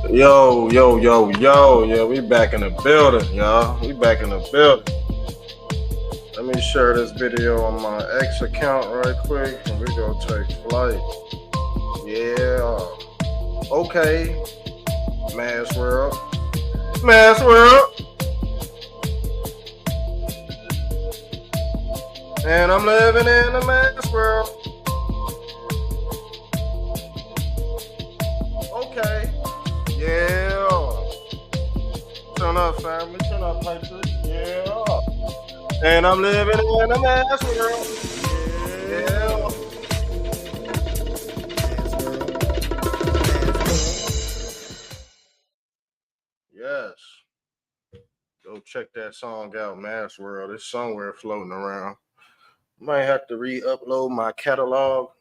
Yo. Yeah, we back in the building, y'all. We back in the building. Let me share this video on my X account right quick and we go take flight. Yeah. Okay. Mass World. Mass World. And I'm living in the mass world. Okay. Yeah. Turn up, family. Turn up, Patriots. Yeah. And I'm living in the mass world. Yeah. Yes. Go check that song out, Mass World. It's somewhere floating around. Might have to re-upload my catalog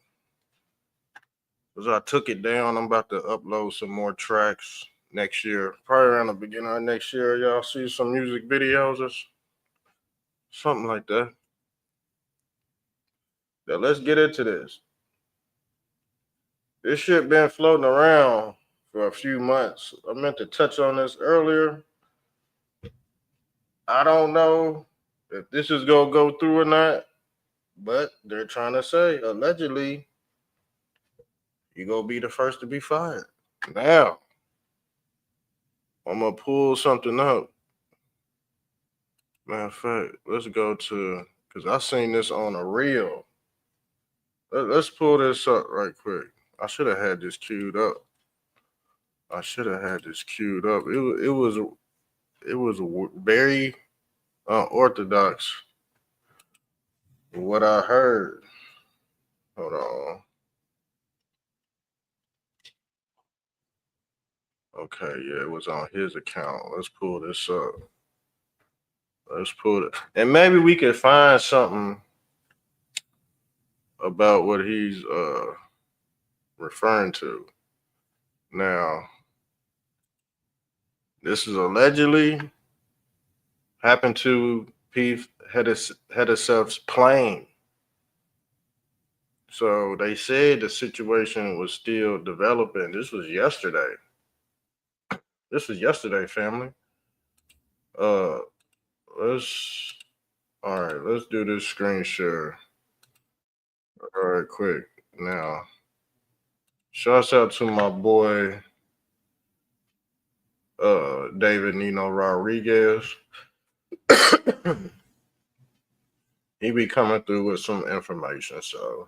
because I took it down. I'm about to upload some more tracks next year. Probably around the beginning of next year, y'all see some music videos or something like that. Now let's get into this. This shit been floating around for a few months. I meant to touch on this earlier. I don't know if this is gonna go through or not, but they're trying to say allegedly you gonna be the first to be fired. Now I'm gonna pull something up. Matter of fact, let's go to because I seen this on a reel. Let's pull this up right quick. I should have had this queued up. It was very unorthodox. What I heard. Hold on. Okay, yeah, it was on his account. Let's pull this up. Let's pull it, and maybe we could find something about what he's referring to. Now, this is allegedly happened to Pete Hegseth's plane. So they said the situation was still developing. This was yesterday. Family. Uh, let's all right. Let's do this screen share. All right, quick now. Shouts out to my boy David Nino Rodriguez. He be coming through with some information, so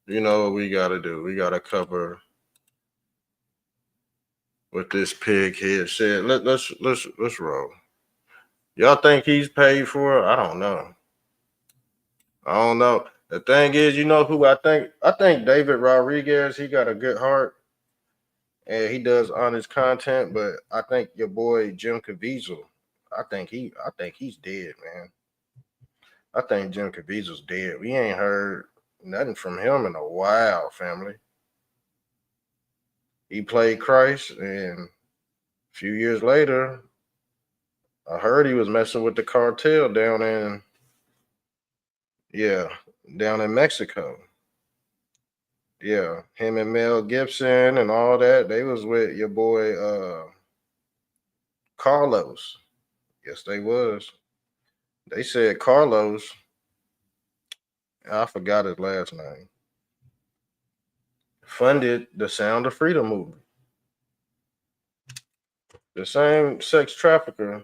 you know what we gotta do. We gotta cover what this pig head said. Let's roll. Y'all think he's paid for it? I don't know. The thing is, you know who I think? I think David Rodriguez. He got a good heart, and he does honest content. But I think your boy Jim Caviezel. I think he's dead, man. I think Jim Caviezel's dead. We ain't heard nothing from him in a while, family. He played Christ, and a few years later, I heard he was messing with the cartel down in Mexico. Yeah, him and Mel Gibson and all that. They was with your boy Carlos. Yes, they was. They said Carlos. I forgot his last name. Funded the Sound of Freedom movement. The same sex trafficker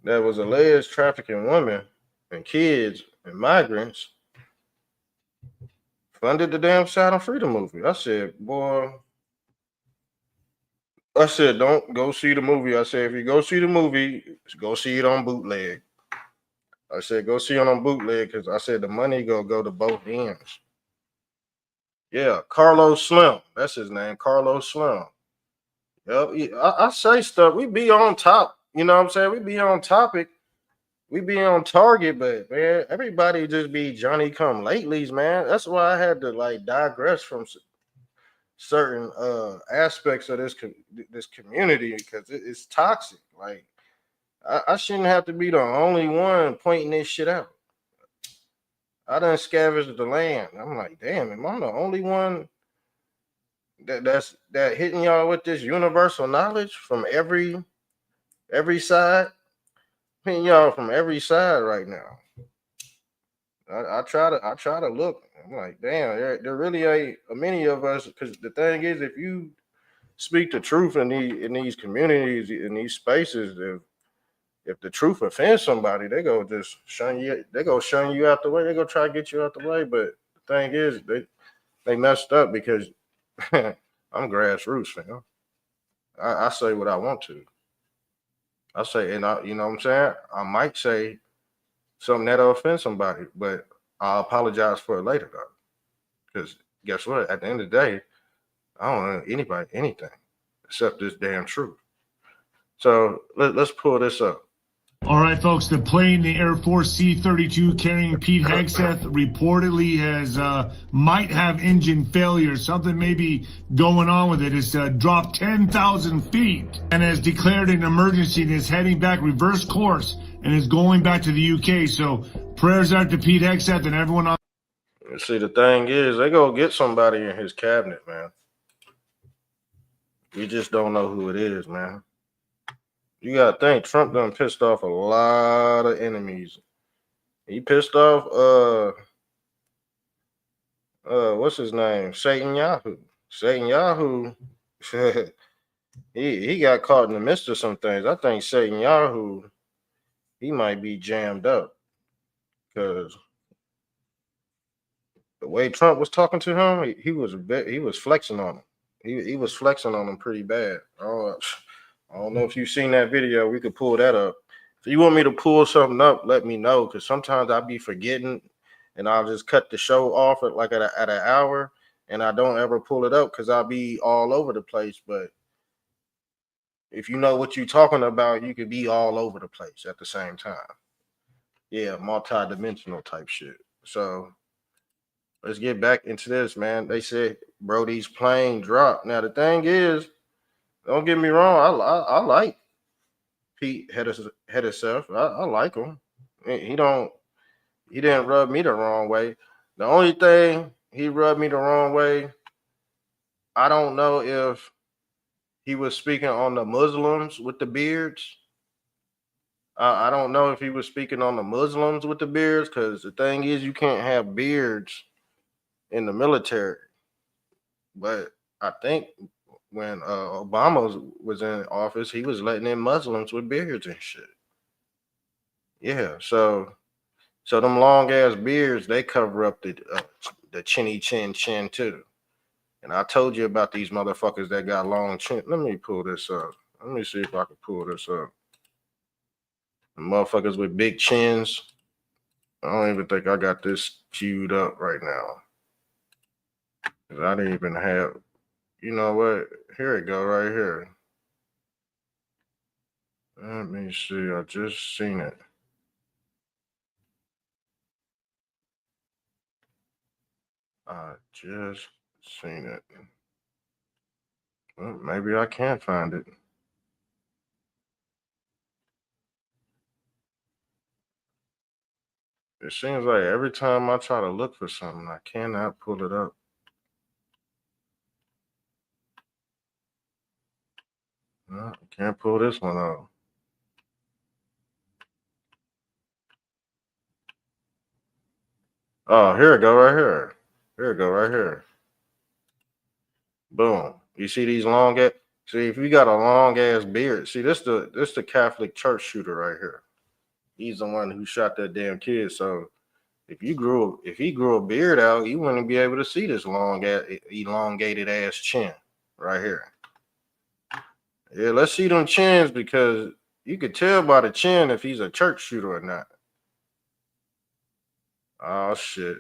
that was alleged trafficking women and kids and migrants funded the damn Sound of Freedom movie. I said, boy, don't go see the movie. I said, if you go see the movie, go see it on bootleg. I said, go see it on bootleg because I said the money gonna go to both ends. Yeah, Carlos Slim. That's his name, Carlos Slim. Yep, I say stuff. We be on top. You know what I'm saying? We be on topic. We be on target, but man, everybody just be Johnny come latelys, man. That's why I had to like digress from certain aspects of this community because it's toxic. Like I shouldn't have to be the only one pointing this shit out. I done scavenged the land. I'm like, damn, am I the only one that's hitting y'all with this universal knowledge from every side. Hitting y'all from every side right now. I try to look. I'm like, damn, there really ain't many of us. Because the thing is, if you speak the truth in these communities, in these spaces, if the truth offends somebody, they go just shun you. They go shun you out the way. They go try to get you out the way. But the thing is, they messed up because I'm grassroots, fam. I say what I want to. I say, and you know what I'm saying? I might say something that'll offend somebody, but I'll apologize for it later, though. Because guess what? At the end of the day, I don't owe anybody anything except this damn truth. So let's pull this up. All right, folks, the plane, the Air Force C-32 carrying Pete Hegseth, reportedly might have engine failure. Something may be going on with it. It's dropped 10,000 feet and has declared an emergency and is heading back reverse course and is going back to the UK. So prayers out to Pete Hegseth and everyone on. See, the thing is, they go get somebody in his cabinet, man. We just don't know who it is, man. You gotta think Trump done pissed off a lot of enemies. He pissed off what's his name? Satan Yahoo. Satan Yahoo he got caught in the midst of some things. I think Satan Yahoo, he might be jammed up because the way Trump was talking to him, he was flexing on him. He was flexing on him pretty bad. I don't know if you've seen that video. We could pull that up. If you want me to pull something up, let me know, because sometimes I'll be forgetting and I'll just cut the show off at an hour and I don't ever pull it up because I'll be all over the place. But if you know what you're talking about, you could be all over the place at the same time. Yeah, multi-dimensional type shit. So let's get back into this, man. They said Brody's plane dropped. Now the thing is, don't get me wrong, I like Pete Hegseth. I like him. He didn't rub me the wrong way. The only thing he rubbed me the wrong way, I don't know if he was speaking on the Muslims with the beards. I don't know if he was speaking on the Muslims with the beards, because the thing is, you can't have beards in the military. But I think when Obama was in office, he was letting in Muslims with beards and shit. Yeah, so them long ass beards, they cover up the chinny chin too. And I told you about these motherfuckers that got long chin. Let me pull this up. Let me see if I can pull this up. The motherfuckers with big chins. I don't even think I got this queued up right now. Cause I didn't even have. You know what? Here it go, right here. Let me see. I just seen it. I just seen it. Well, maybe I can't find it. It seems like every time I try to look for something, I cannot pull it up. No, I can't pull this one up. Oh, here it go right here. Here it go right here. Boom. You see these long ass. See, if you got a long ass beard, see this the Catholic Church shooter right here. He's the one who shot that damn kid. So if he grew a beard out, you wouldn't be able to see this long ass elongated ass chin right here. Yeah, let's see them chins, because you could tell by the chin if he's a church shooter or not. Oh shit.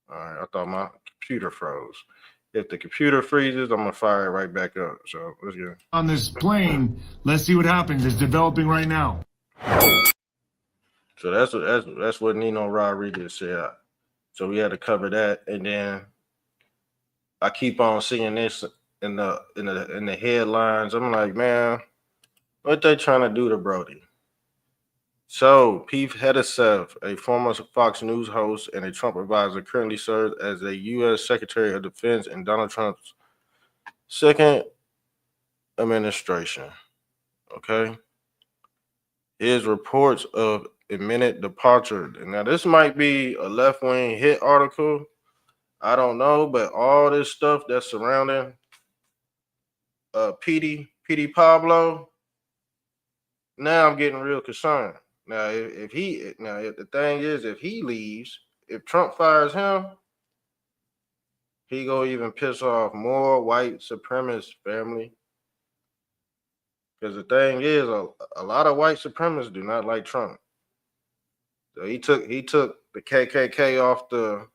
All right, I thought my computer froze. If the computer freezes, I'm gonna fire it right back up. So let's go. On this plane, let's see what happens. It's developing right now. So that's what Nino Rodriguez said. So we had to cover that, and then I keep on seeing this in the headlines. I'm like, man, what they trying to do to Brody? So, Pete Hegseth, a former Fox News host and a Trump advisor, currently serves as a U.S. Secretary of Defense in Donald Trump's second administration. Okay. His reports of imminent departure. Now, this might be a left wing hit article. I don't know, but all this stuff that's surrounding Petey Pablo, now I'm getting real concerned. Now, if the thing is, if he leaves, if Trump fires him, he gonna even piss off more white supremacist family. Because the thing is, a lot of white supremacists do not like Trump. So he took the KKK off the.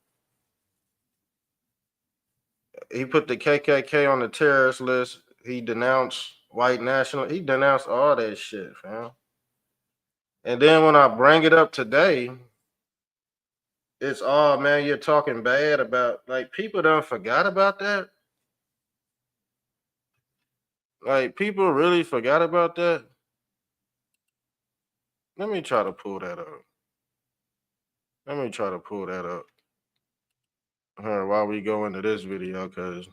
He put the KKK on the terrorist list. He denounced white national. He denounced all that shit, fam. And then when I bring it up today, it's all, man, you're talking bad about, like, people done forgot about that. Like, people really forgot about that. Let me try to pull that up. While we go into this video, because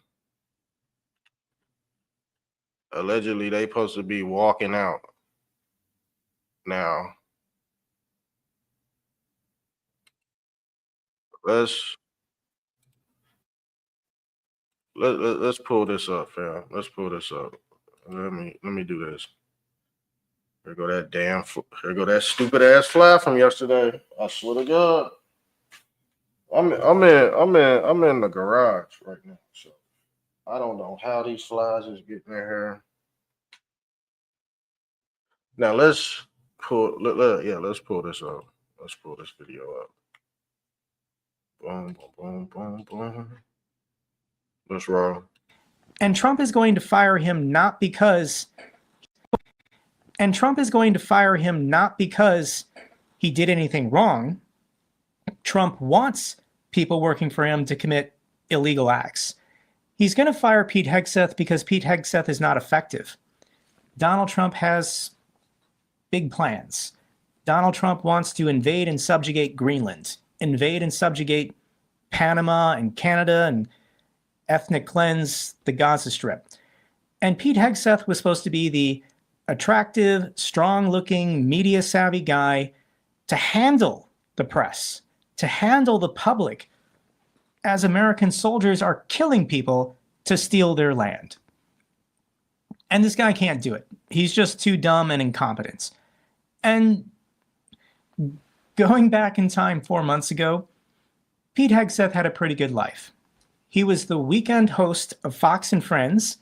allegedly they supposed to be walking out now. Let's pull this up, fam. Let's pull this up. Let me do this. Here go that stupid ass fly from yesterday. I swear to God. I'm in the garage right now, so I don't know how these flies is getting in here. Now let's pull this up. Let's pull this video up. Boom, boom, boom, boom, boom. Let's roll. And Trump is going to fire him not because he did anything wrong. Trump wants people working for him to commit illegal acts. He's going to fire Pete Hegseth because Pete Hegseth is not effective. Donald Trump has big plans. Donald Trump wants to invade and subjugate Greenland, invade and subjugate Panama and Canada, and ethnic cleanse the Gaza Strip. And Pete Hegseth was supposed to be the attractive, strong-looking, media-savvy guy to handle the press, to handle the public as American soldiers are killing people to steal their land. And this guy can't do it. He's just too dumb and incompetent. And going back in time 4 months ago, Pete Hegseth had a pretty good life. He was the weekend host of Fox and Friends.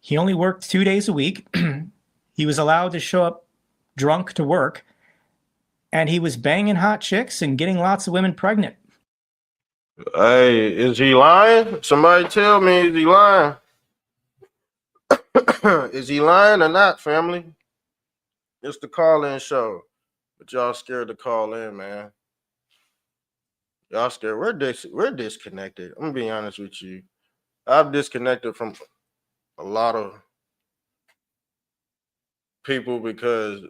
He only worked 2 days a week. He was allowed to show up drunk to work. And he was banging hot chicks and getting lots of women pregnant. Hey, is he lying? Somebody tell me, is he lying? Is he lying or not, family? It's the call-in show. But y'all scared to call in, man. Y'all scared. We're disconnected. I'm gonna be honest with you. I've disconnected from a lot of people because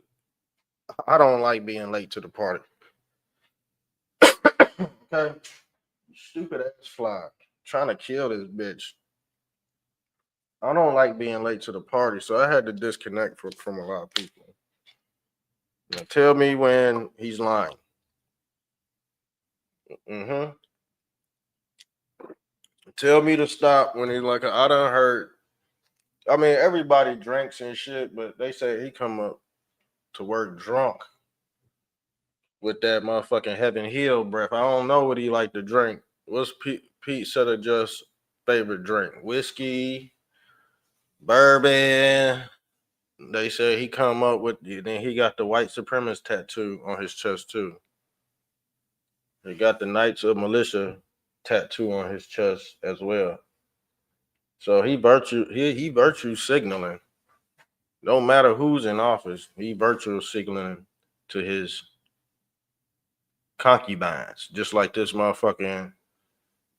I don't like being late to the party. Okay? Stupid ass fly. Trying to kill this bitch. I don't like being late to the party, so I had to disconnect from a lot of people. Now, tell me when he's lying. Tell me to stop when he's like, I done heard. I mean, everybody drinks and shit, but they say he come up to work drunk with that motherfucking Heaven Hill breath. I don't know what he like to drink. What's Pete Just favorite drink? Whiskey, bourbon. They say he come up with, then he got the white supremacist tattoo on his chest too. He got the Knights of Militia tattoo on his chest as well. So he virtue signaling. No matter who's in office, he virtue signaling to his concubines, just like this motherfucking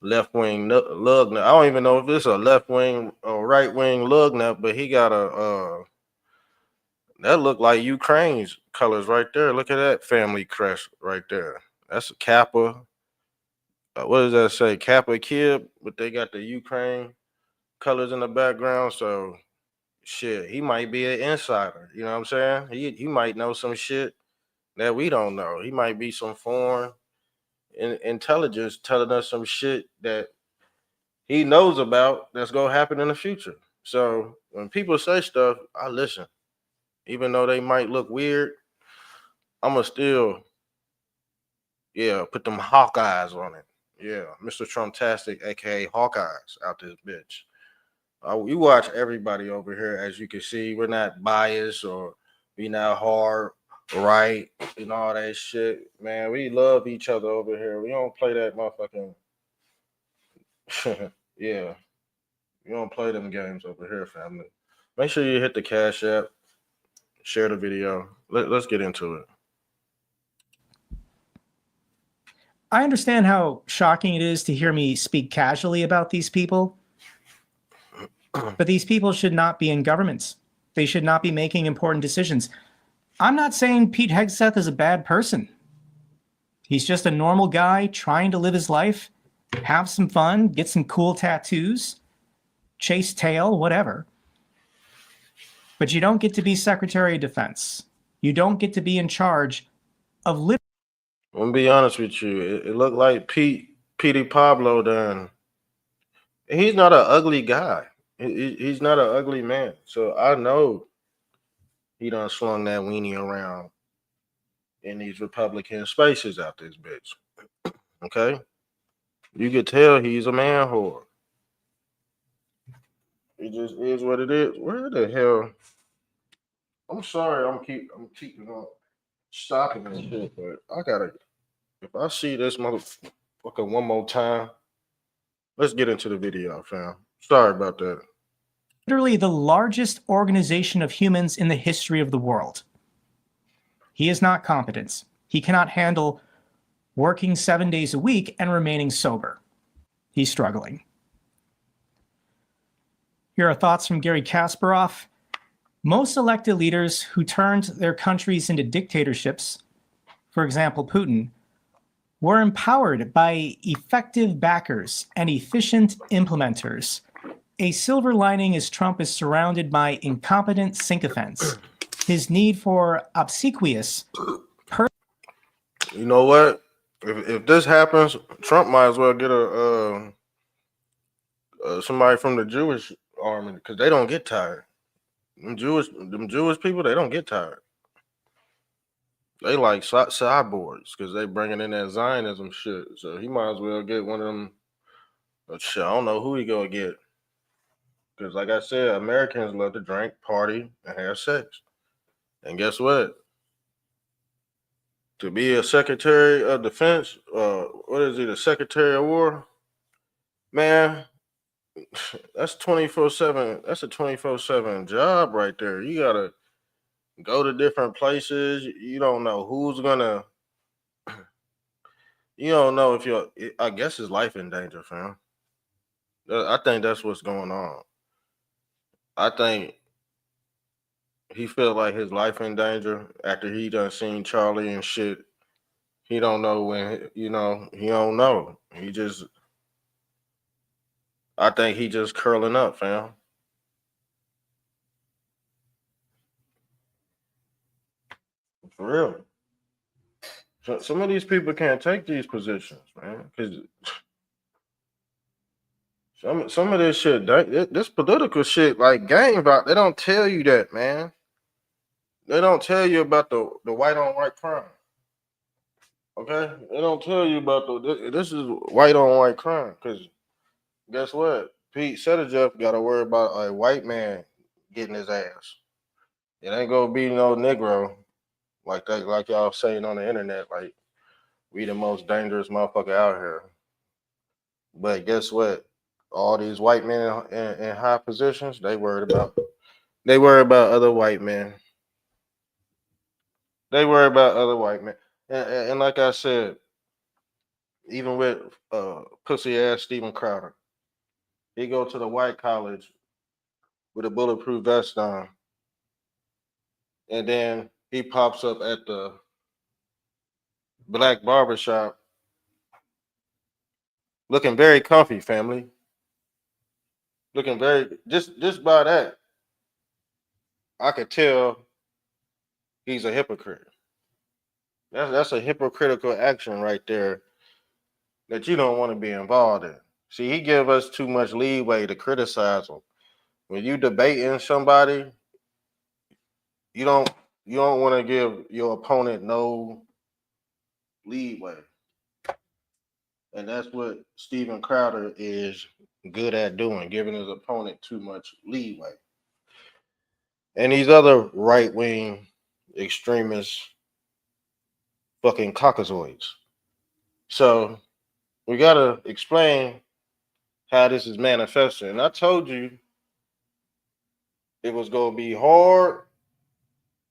left-wing lug nut. I don't even know if it's a left-wing or right-wing lug nut, but he got a That look like Ukraine's colors right there. Look at that family crest right there. That's a Kappa. What does that say? Kappa Kid, but they got the Ukraine colors in the background. So shit, he might be an insider. You know what I'm saying? He might know some shit that we don't know. He might be some foreign intelligence telling us some shit that he knows about that's gonna happen in the future. So when people say stuff, I listen. Even though they might look weird, I'ma still, put them hawk eyes on it. Yeah, Mr. Trumptastic, aka Hawkeyes, out this bitch. We watch everybody over here, as you can see. We're not biased or we not hard right and all that shit. Man, we love each other over here. We don't play that motherfucking yeah. We don't play them games over here, family. Make sure you hit the Cash App, share the video. Let's get into it. I understand how shocking it is to hear me speak casually about these people, but these people should not be in governments. They should not be making important decisions. I'm not saying Pete Hegseth is a bad person. He's just a normal guy trying to live his life, have some fun, get some cool tattoos, chase tail, whatever. But you don't get to be Secretary of Defense. You don't get to be in charge of I'm gonna be honest with you. It looked like Petey Pablo done. He's not an ugly guy. He's not an ugly man. So I know he done slung that weenie around in these Republican spaces out this bitch. Okay? You could tell he's a man whore. It just is what it is. Where the hell? I'm sorry, I'm keeping on stopping and shit, but I gotta. If I see this motherfucker one more time, let's get into the video, fam. Sorry about that. literally the largest organization of humans in the history of the world. He is not competent. He cannot handle working 7 days a week and remaining sober. He's struggling. Here are thoughts from Gary Kasparov. Most elected leaders who turned their countries into dictatorships, for example, Putin, were empowered by effective backers and efficient implementers. A silver lining is Trump is surrounded by incompetent sycophants. His need for obsequious. You know what? If this happens, Trump might as well get a somebody from the Jewish army because they don't get tired. Them Jewish people, they don't get tired. They like cyborgs because they bringing in that Zionism shit. So he might as well get one of them. Shit, I don't know who he gonna get. Because like I said, Americans love to drink, party, and have sex. And guess what? To be a Secretary of Defense, what is he, the Secretary of War? Man, that's 24/7. That's a 24/7 job right there. You gotta go to different places. You don't know who's gonna. You don't know if you're. I guess his life in danger, fam. I think that's what's going on. I think he felt like his life in danger after he done seen Charlie and shit. He don't know when. He don't know. I think he just curling up, fam. For real. So, some of these people can't take these positions, man, because some of this shit, this political shit, like gang about, they don't tell you that, man. They don't tell you about the white on white crime. Okay, they don't tell you about this is white on white crime. Because guess what, Pete Hegseth got to worry about a white man getting his ass. It ain't gonna be no Negro like that, like y'all saying on the internet, like we the most dangerous motherfucker out here. But guess what? All these white men in high positions, they worry about other white men. They worry about other white men. And like I said, even with pussy ass Steven Crowder, he go to the white college with a bulletproof vest on. And then he pops up at the black barbershop looking very comfy, family. Looking very just by that, I could tell he's a hypocrite. That's a hypocritical action right there that you don't want to be involved in. See, he give us too much leeway to criticize him. When you debating somebody, you don't you don't want to give your opponent no leeway. And that's what Steven Crowder is good at doing, giving his opponent too much leeway. And these other right wing extremists, fucking caucasoids. So we gotta explain how this is manifesting. And I told you it was gonna be hard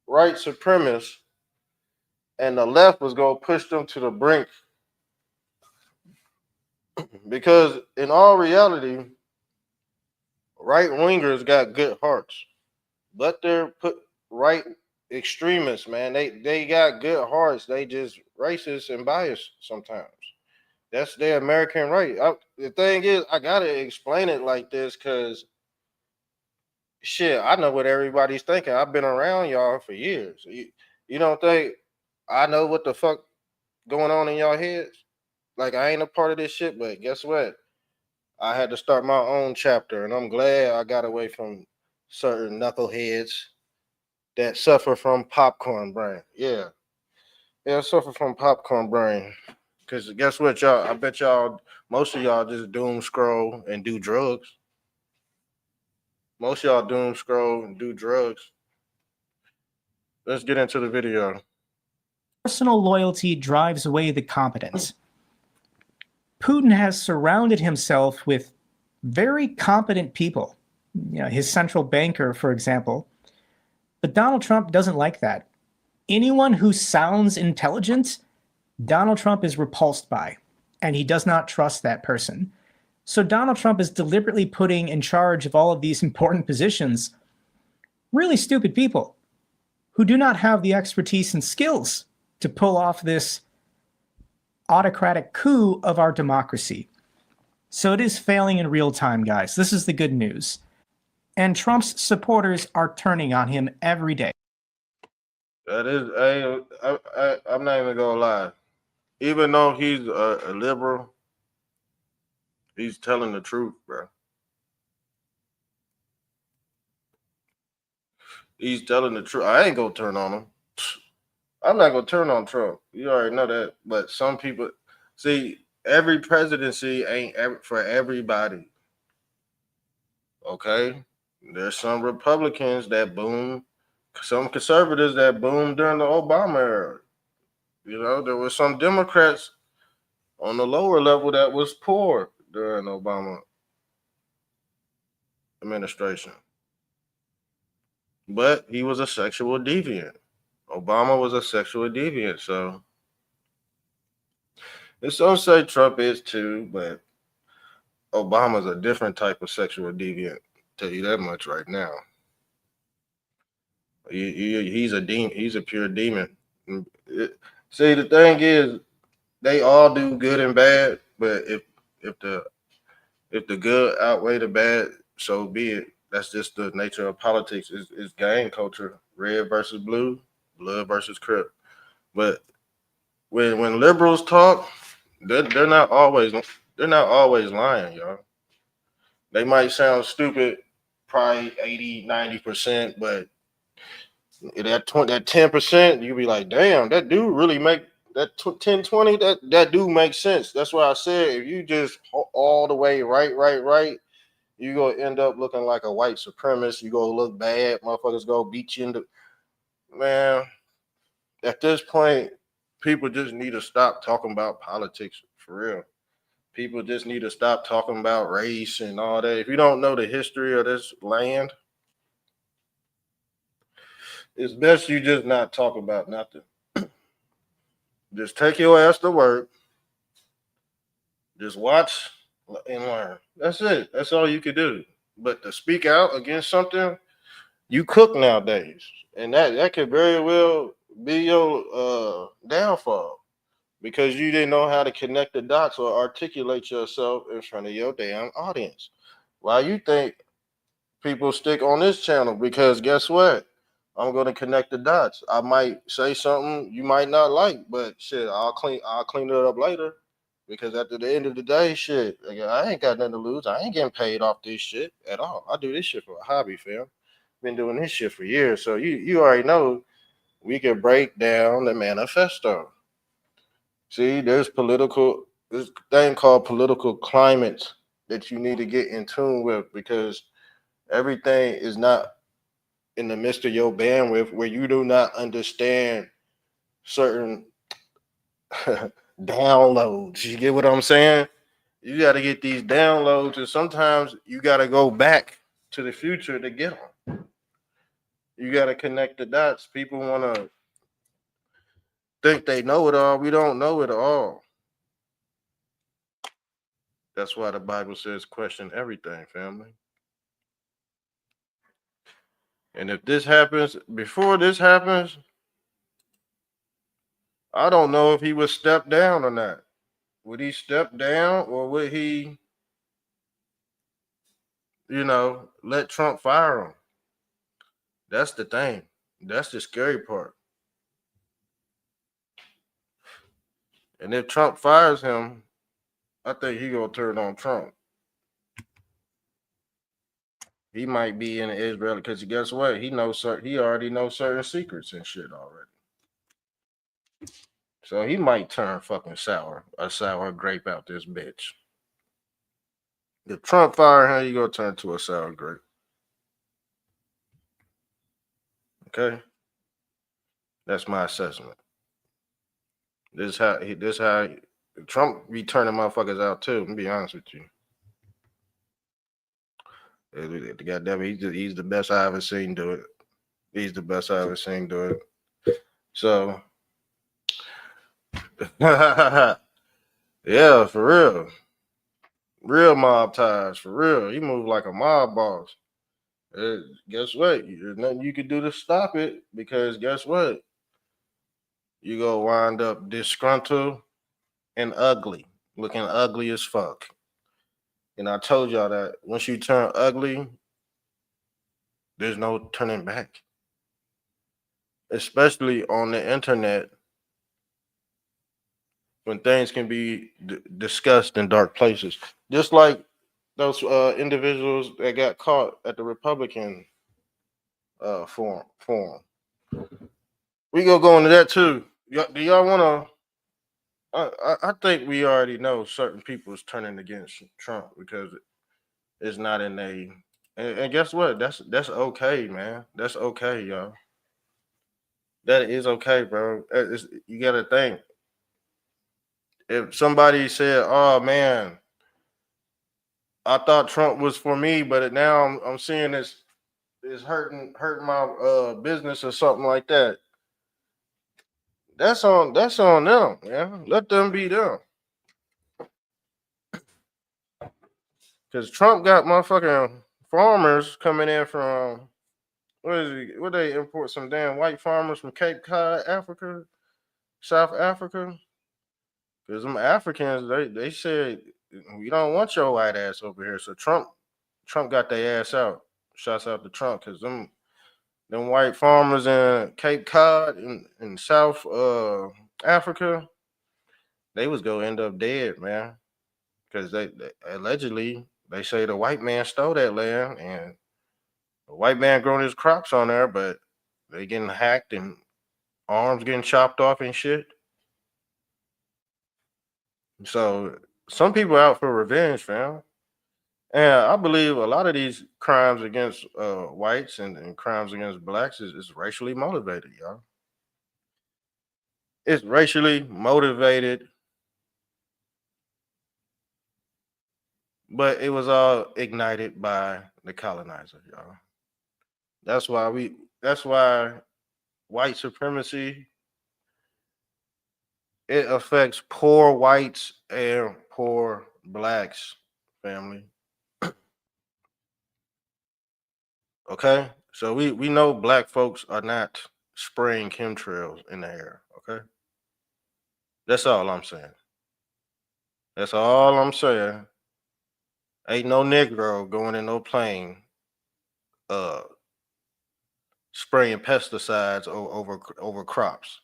right supremacists, and the left was gonna push them to the brink. Because in all reality, right wingers got good hearts, but they're put right extremists, man. They got good hearts. They just racist and biased sometimes. That's their American right. The thing is, I gotta explain it like this because shit, I know what everybody's thinking. I've been around y'all for years. You don't think I know what the fuck going on in y'all heads? Like I ain't a part of this shit, but guess what? I had to start my own chapter, and I'm glad I got away from certain knuckleheads that suffer from popcorn brain. Yeah, I suffer from popcorn brain. Cause guess what, y'all? I bet y'all, most of y'all just doom scroll and do drugs. Most of y'all doom scroll and do drugs. Let's get into the video. Personal loyalty drives away the competence. Putin has surrounded himself with very competent people. You know, his central banker, for example. But Donald Trump doesn't like that. Anyone who sounds intelligent, Donald Trump is repulsed by, and he does not trust that person. So Donald Trump is deliberately putting in charge of all of these important positions really stupid people who do not have the expertise and skills to pull off this autocratic coup of our democracy. So it is failing in real time, guys. This is the good news. And Trump's supporters are turning on him every day. That is, I'm not even gonna lie. Even though he's a liberal, he's telling the truth, bro. He's telling the truth. I ain't gonna turn on him. I'm not gonna turn on Trump. You already know that. But some people, see, every presidency ain't for everybody. Okay, there's some Republicans that boom, some conservatives that boomed during the Obama era. You know, there were some Democrats on the lower level that was poor during the Obama administration. But he was a sexual deviant. Obama was a sexual deviant, so and some say Trump is too, but Obama's a different type of sexual deviant. Tell you that much right now. He's a demon. He's a pure demon. See, the thing is, they all do good and bad, but if the good outweigh the bad, so be it. That's just the nature of politics. Is gang culture, red versus blue, blood versus crip. But when liberals talk, they're not always lying, y'all. They might sound stupid, probably 80-90%, but that 10%, you be like, damn, that dude really make that 10-20, that do make sense. That's why I said if you just all the way right, you gonna end up looking like a white supremacist. You gonna look bad. Motherfuckers gonna beat you in the man. At this point, people just need to stop talking about politics for real. People just need to stop talking about race and all that. If you don't know the history of this land, it's best you just not talk about nothing. Just take your ass to work. Just watch and learn. That's it. That's all you can do. But to speak out against something, You cook nowadays, and that could very well be your downfall because you didn't know how to connect the dots or articulate yourself in front of your damn audience. Why you think people stick on this channel? Because guess what? I'm gonna connect the dots. I might say something you might not like, but shit, I'll clean it up later. Because at the end of the day, shit, like, I ain't got nothing to lose. I ain't getting paid off this shit at all. I do this shit for a hobby, fam. Been doing this shit for years. So you already know we can break down the manifesto. See, this thing called political climate that you need to get in tune with because everything is not in the midst of your bandwidth where you do not understand certain downloads. You get what I'm saying? You got to get these downloads, and sometimes you got to go back to the future to get them. You got to connect the dots. People want to think they know it all. We don't know it all. That's why the Bible says question everything, family. And if this happens, before this happens, I don't know if he would step down or not. Would he step down or would he, let Trump fire him? That's the thing. That's the scary part. And if Trump fires him, I think he gonna turn on Trump. He might be in Israel because guess what? He already knows certain secrets and shit already. So he might turn fucking a sour grape out this bitch. If Trump fire him, he gonna turn to a sour grape. Okay, that's my assessment. This how Trump be turning motherfuckers out too. I'm gonna be honest with you. Goddamn, he's the best I ever seen do it. He's the best I ever seen do it. So, yeah, for real mob ties, for real. He moved like a mob boss. Guess what? There's nothing you can do to stop it because guess what? You go wind up disgruntled and ugly, looking ugly as fuck. And I told y'all that once you turn ugly, there's no turning back. Especially on the internet when things can be discussed in dark places. Just like those individuals that got caught at the Republican forum. We gonna go into that too. Do y'all want to? I think we already know certain people's turning against Trump because it's not in a. And guess what? That's okay, man. That's okay, y'all. That is okay, bro. You gotta think. If somebody said, "Oh man, I thought Trump was for me, but now I'm seeing this is hurting my business or something like that," that's on them, man. Let them be them. Because Trump got motherfucking farmers coming in from what they import some damn white farmers from Cape Cod, Africa, South Africa. Because them Africans, they said we don't want your white ass over here. So Trump got their ass out. Shouts out to Trump because them white farmers in Cape Cod in South Africa, they was gonna end up dead, man. Because they allegedly they say the white man stole that land and the white man growing his crops on there, but they getting hacked and arms getting chopped off and shit. So some people out for revenge, fam. And I believe a lot of these crimes against whites and crimes against blacks is racially motivated, y'all. It's racially motivated, but it was all ignited by the colonizer, y'all. That's why white supremacy it affects poor whites and poor blacks, family. Okay? So we know black folks are not spraying chemtrails in the air. Okay, that's all I'm saying. That's all I'm saying. Ain't no Negro going in no plane, uh, spraying pesticides over crops.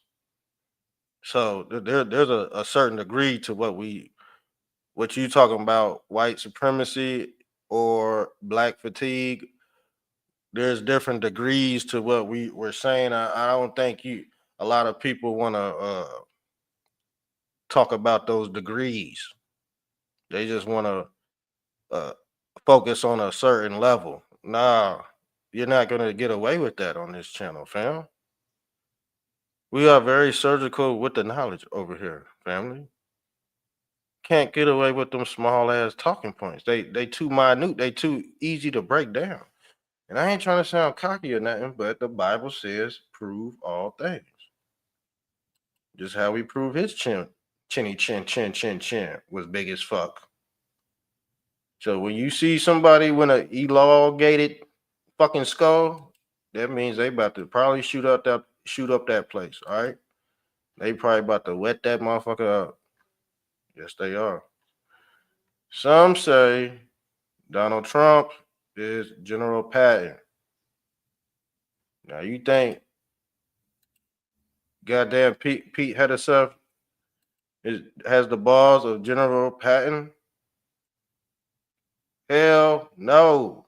So there's a certain degree to what you talking about, white supremacy or black fatigue. There's different degrees to what we're saying. I don't think a lot of people want to talk about those degrees. They just want to uh, focus on a certain level. Nah, you're not gonna get away with that on this channel, fam. We are very surgical with the knowledge over here, family. Can't get away with them small ass talking points. They too minute. They too easy to break down. And I ain't trying to sound cocky or nothing, but the Bible says prove all things. Just how we prove his chin was big as fuck. So when you see somebody with an elongated fucking skull, that means they about to probably shoot up that place. All right, they probably about to wet that motherfucker up. Yes, they are. Some say Donald Trump is General Patton. Now you think goddamn Pete Hegseth has the balls of General Patton? Hell no.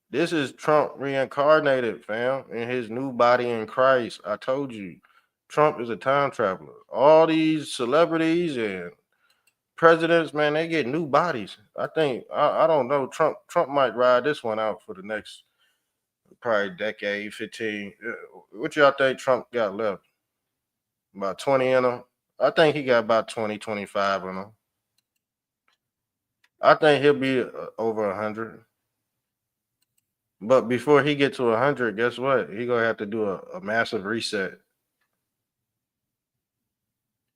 This is Trump reincarnated, fam, in his new body in Christ. I told you, Trump is a time traveler. All these celebrities and presidents, man, they get new bodies. I don't know. Trump might ride this one out for the next probably decade, 15. What y'all think Trump got left? About 20 in him? I think he got about 20, 25 in him. I think he'll be over 100. But before he get to 100, guess what? He gonna have to do a massive reset.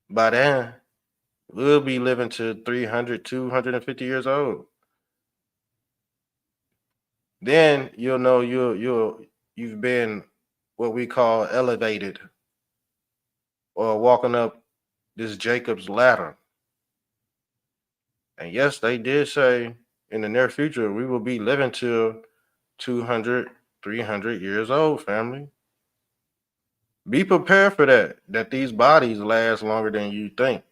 By then, we'll be living to 300, 250 years old. Then you'll know you've been what we call elevated or walking up this Jacob's ladder. And yes, they did say in the near future we will be living to 200, 300 years old, family. Be prepared for that these bodies last longer than you think.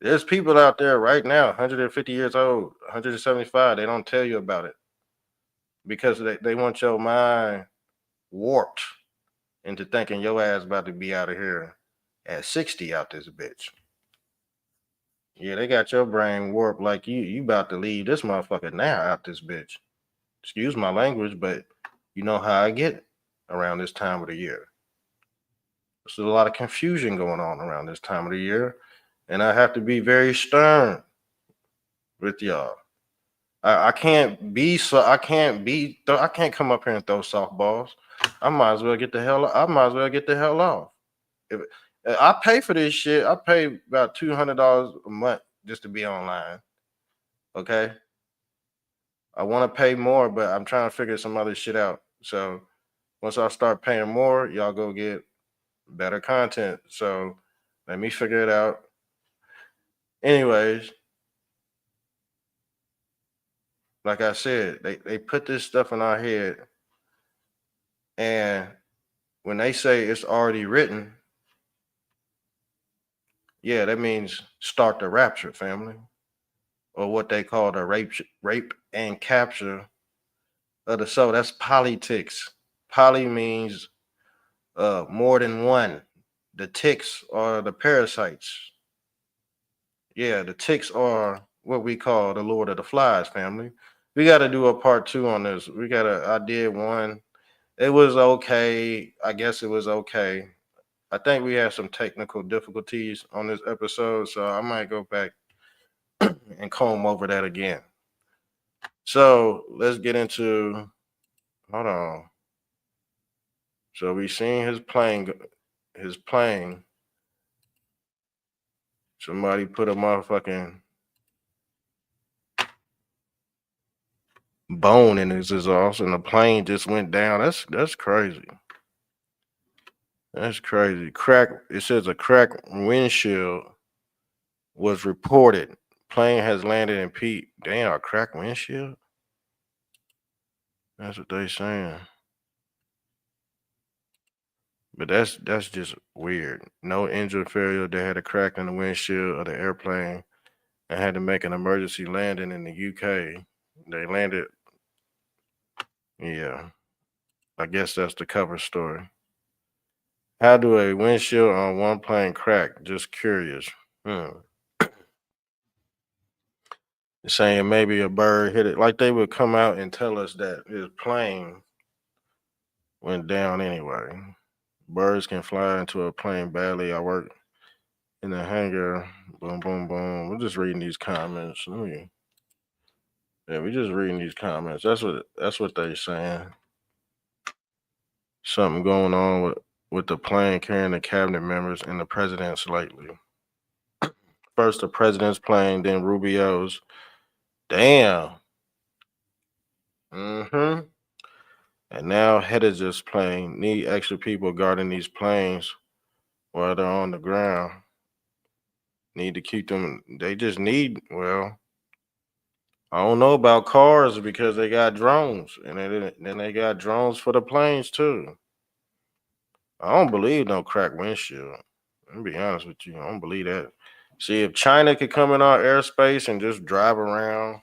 There's people out there right now, 150 years old, 175. They don't tell you about it because they want your mind warped into thinking your ass about to be out of here at 60 out this bitch. Yeah, they got your brain warped like you about to leave this motherfucker now out this bitch. Excuse my language, but you know how I get around this time of the year. There's a lot of confusion going on around this time of the year, and I have to be very stern with y'all. I can't come up here and throw softballs. I might as well get the hell off. If I pay for this shit, I pay about $200 a month just to be online. Okay. I want to pay more, but I'm trying to figure some other shit out. So once I start paying more, y'all go get better content. So let me figure it out. Anyways, like I said, they put this stuff in our head, and when they say it's already written, yeah, that means start the rapture, family, or what they call the rape and capture of the soul. That's politics. Poly means more than one. The ticks are the parasites. Yeah, the ticks are what we call the Lord of the Flies, family. We got to do a part 2 on this. I did one. It was okay. I guess it was okay. I think we had some technical difficulties on this episode, so I might go back and comb over that again. So let's get into, hold on. So we seen his plane. Somebody put a motherfucking bone in his exhaust, and the plane just went down. That's crazy. That's crazy. It says a cracked windshield was reported. Plane has landed in Pete. Damn, a cracked windshield? That's what they saying. But that's just weird. No engine failure. They had a crack in the windshield of the airplane and had to make an emergency landing in the UK. They landed. Yeah, I guess that's the cover story. How do a windshield on one plane crack? Just curious. Hmm. Saying maybe a bird hit it. Like they would come out and tell us that his plane went down anyway. Birds can fly into a plane badly. I work in the hangar. Boom, boom, boom. We're just reading these comments. Yeah, we're just reading these comments. That's what they're saying. Something going on with the plane carrying the cabinet members and the president's lately. First the president's plane, then Rubio's. Damn. Mm-hmm. And now Hegseth's plane. Need extra people guarding these planes while they're on the ground. Need to keep them. They just need, well, I don't know about cars because they got drones. And then they got drones for the planes too. I don't believe no cracked windshield. Let me be honest with you. I don't believe that. See, if China could come in our airspace and just drive around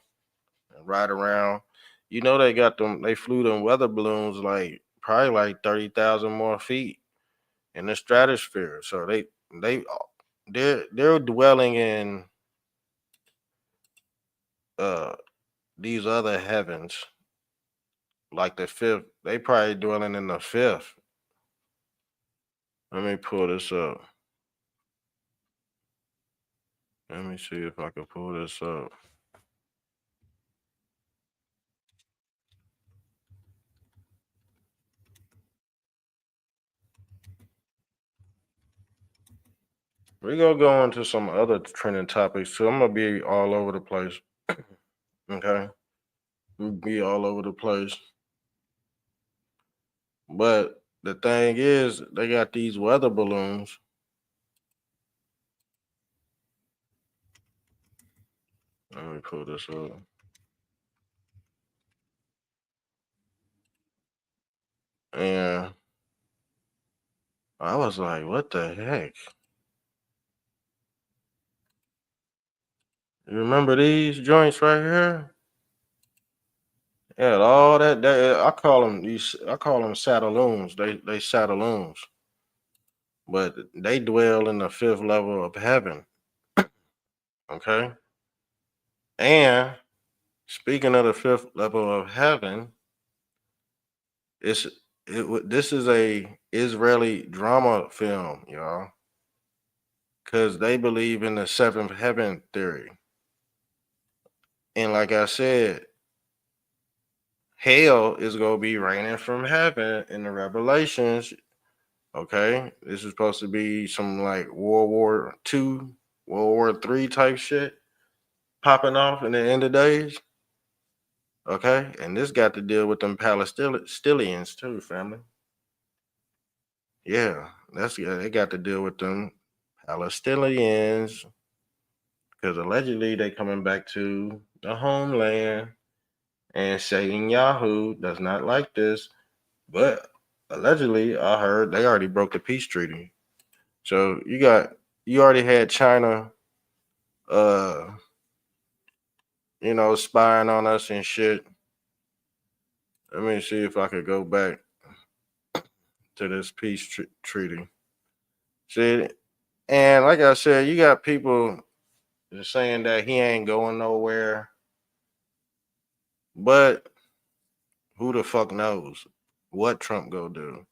and ride around, they got them, they flew them weather balloons like probably like 30,000 more feet in the stratosphere. So they're dwelling in uh these other heavens, like the fifth. They probably dwelling in the fifth. Let me pull this up. Let me see if I can pull this up. We're gonna go into some other trending topics. So I'm gonna be all over the place. Okay. We'll be all over the place. But the thing is, they got these weather balloons. Let me pull this up. And I was like, what the heck? You remember these joints right here? Yeah, all that I call them saddaloons. They saddaloons. But they dwell in the fifth level of heaven. Okay. And speaking of the fifth level of heaven, this is a Israeli drama film, y'all, because they believe in the seventh heaven theory. And like I said, hell is gonna be raining from heaven in the Revelations. Okay, this is supposed to be some like World War II, World War III type shit popping off in the end of days. Okay, and this got to deal with them Palestinians too, family. Yeah, they got to deal with them Palestinians because allegedly they coming back to the homeland and saying Yahoo does not like this, but allegedly I heard they already broke the peace treaty. So you already had China, uh, spying on us and shit. Let me see if I could go back to this peace treaty. See, and like I said, you got people saying that he ain't going nowhere, but who the fuck knows what Trump go do?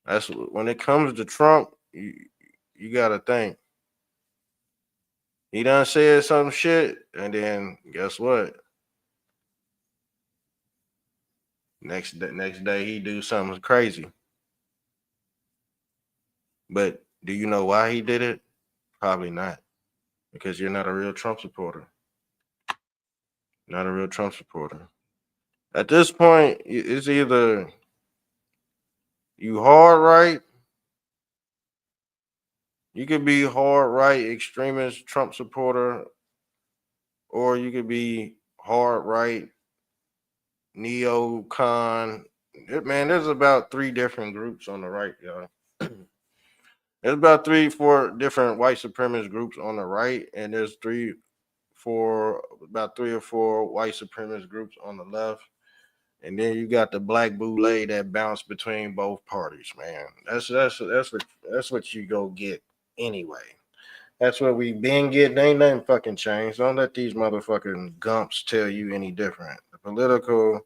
That's when it comes to Trump, you gotta think. He done said some shit, and then guess what? Next day he do something crazy. But do you know why he did it? Probably not. Because you're not a real Trump supporter. Not a real Trump supporter. At this point, it's either you hard right, you could be hard right extremist Trump supporter, or you could be hard right neocon. Man, there's about 3 different groups on the right, y'all. There's about 4 different white supremacist groups on the right, and there's about 3 or 4 white supremacist groups on the left. And then you got the black bootleg that bounce between both parties, man. That's what you go get anyway. That's what we been getting. Ain't nothing fucking changed. Don't let these motherfucking gumps tell you any different. The political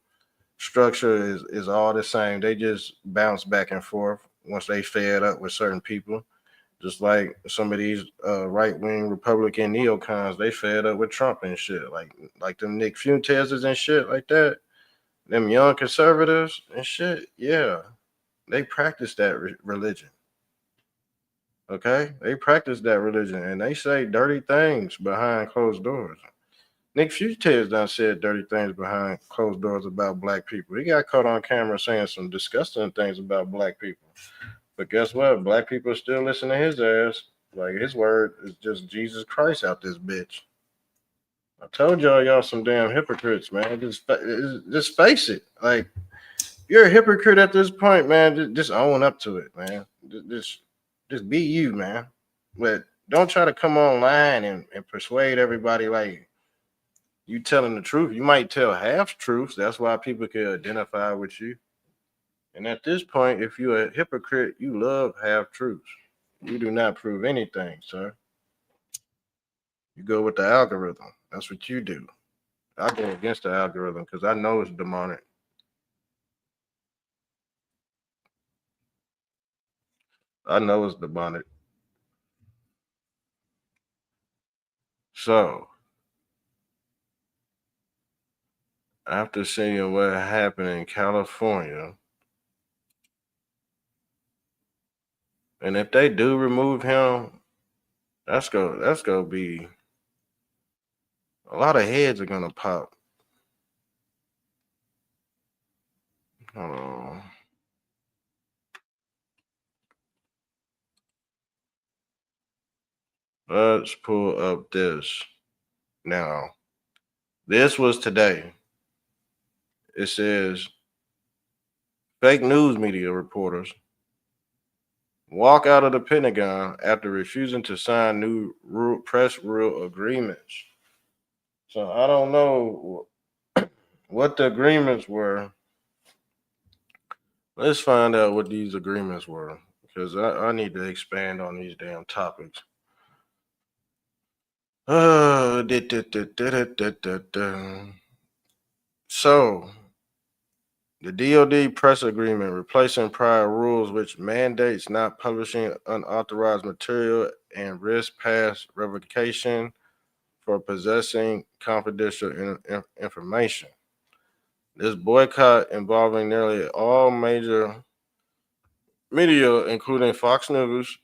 structure is all the same. They just bounce back and forth once they fed up with certain people. Just like some of these right wing Republican neocons, they fed up with Trump and shit. Like them Nick Fuentes and shit like that. Them young conservatives and shit, yeah, they practice that religion. Okay, they practice that religion, and they say dirty things behind closed doors. Nick Fuentes done said dirty things behind closed doors about black people. He got caught on camera saying some disgusting things about black people. But guess what? Black people still listen to his ass. Like his word is just Jesus Christ out this bitch. I told y'all some damn hypocrites, man. Just face it. Like you're a hypocrite at this point, man. Just own up to it, man. Just be you, man. But don't try to come online and persuade everybody like you telling the truth. You might tell half truths. That's why people can identify with you. And at this point, if you're a hypocrite, you love half truths. You do not prove anything, sir. You go with the algorithm. That's what you do. I go against the algorithm because I know it's demonic. I know it's demonic. So, after seeing what happened in California, and if they do remove him, that's gonna be a lot of heads are gonna pop. Hold on. Let's pull up this now. This was today. It says fake news media reporters walk out of the Pentagon after refusing to sign new press rule agreements. So I don't know what the agreements were. Let's find out what these agreements were because I need to expand on these damn topics. So the DoD press agreement replacing prior rules which mandates not publishing unauthorized material and risk past revocation for possessing confidential information. This boycott involving nearly all major media, including Fox News.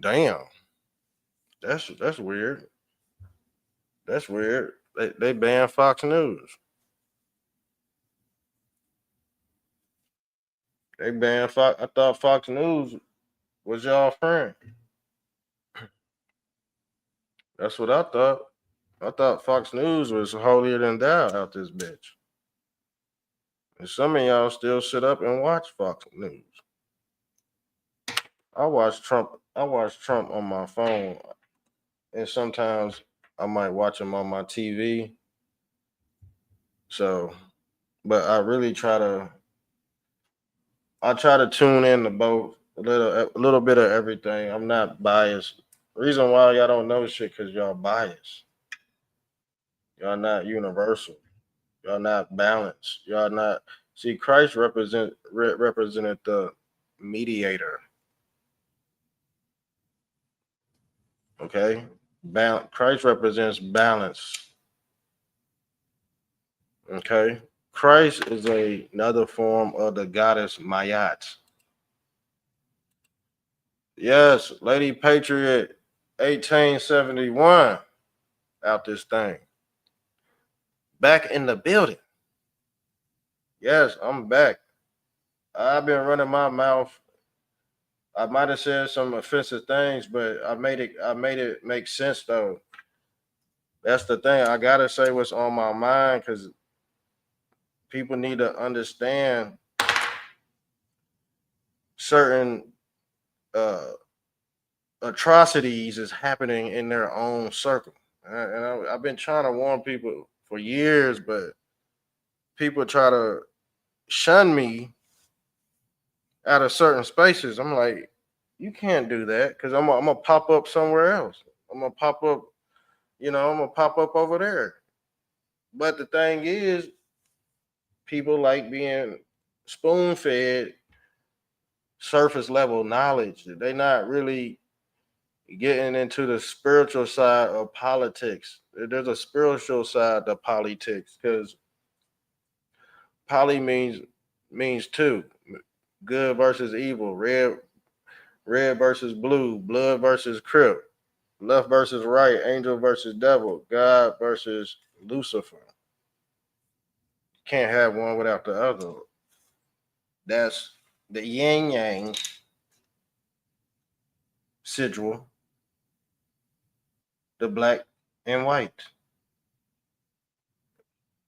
Damn, that's weird. That's weird. They banned Fox News. They banned Fox. I thought Fox News was y'all friend. That's what I thought. I thought Fox News was holier than thou out this bitch. And some of y'all still sit up and watch Fox News. I watch Trump on my phone, and sometimes I might watch him on my TV. So, but I try to tune in to both a little bit of everything. I'm not biased. Reason why y'all don't know shit because y'all biased. Y'all not universal. Y'all not balanced. Y'all not see Christ represented the mediator. Okay? Christ represents balance. Okay? Christ is another form of the goddess Mayat. Yes, Lady Patriot 1871 out this thing. Back in the building. Yes, I'm back. I've been running my mouth. I might have said some offensive things, but I made it make sense though. That's the thing. I gotta say what's on my mind because people need to understand certain uh, atrocities is happening in their own circle. I've been trying to warn people for years, but people try to shun me out of certain spaces. I'm like, you can't do that because I'm gonna pop up somewhere else. I'm gonna pop up, I'm gonna pop up over there. But the thing is, people like being spoon fed surface level knowledge. They're not really getting into the spiritual side of politics. There's a spiritual side to politics because poly means two, good versus evil, red versus blue, blood versus crip, left versus right, angel versus devil, God versus Lucifer. Can't have one without the other. That's the yin yang sigil, the black and white.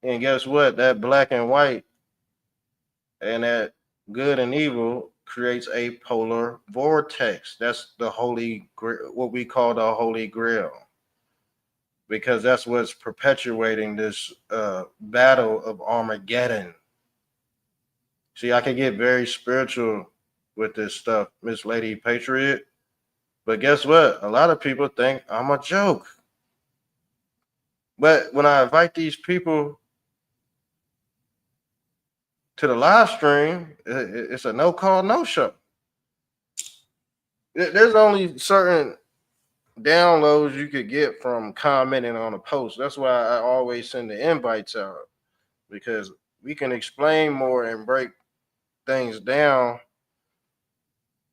And guess what? That black and white and that good and evil creates a polar vortex. That's the what we call the holy grail, because that's what's perpetuating this battle of Armageddon. See, I can get very spiritual with this stuff, Miss Lady Patriot, but guess what? A lot of people think I'm a joke. But when I invite these people to the live stream, it's a no call, no show. There's only certain downloads you could get from commenting on a post. That's why I always send the invites out, because we can explain more and break things down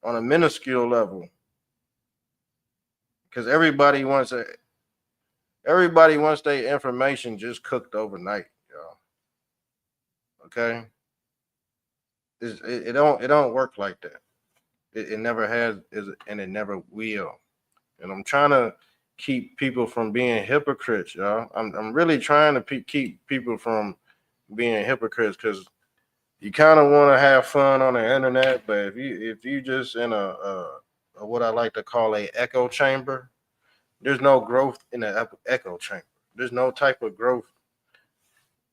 on a minuscule level. Because everybody wants their information just cooked overnight, y'all. Okay, it don't work like that. It never has, and it never will. And I'm trying to keep people from being hypocrites, y'all. I'm really trying to keep people from being hypocrites, because you kind of want to have fun on the internet, but if you just in a what I like to call a echo chamber, there's no growth in the echo chamber. There's no type of growth.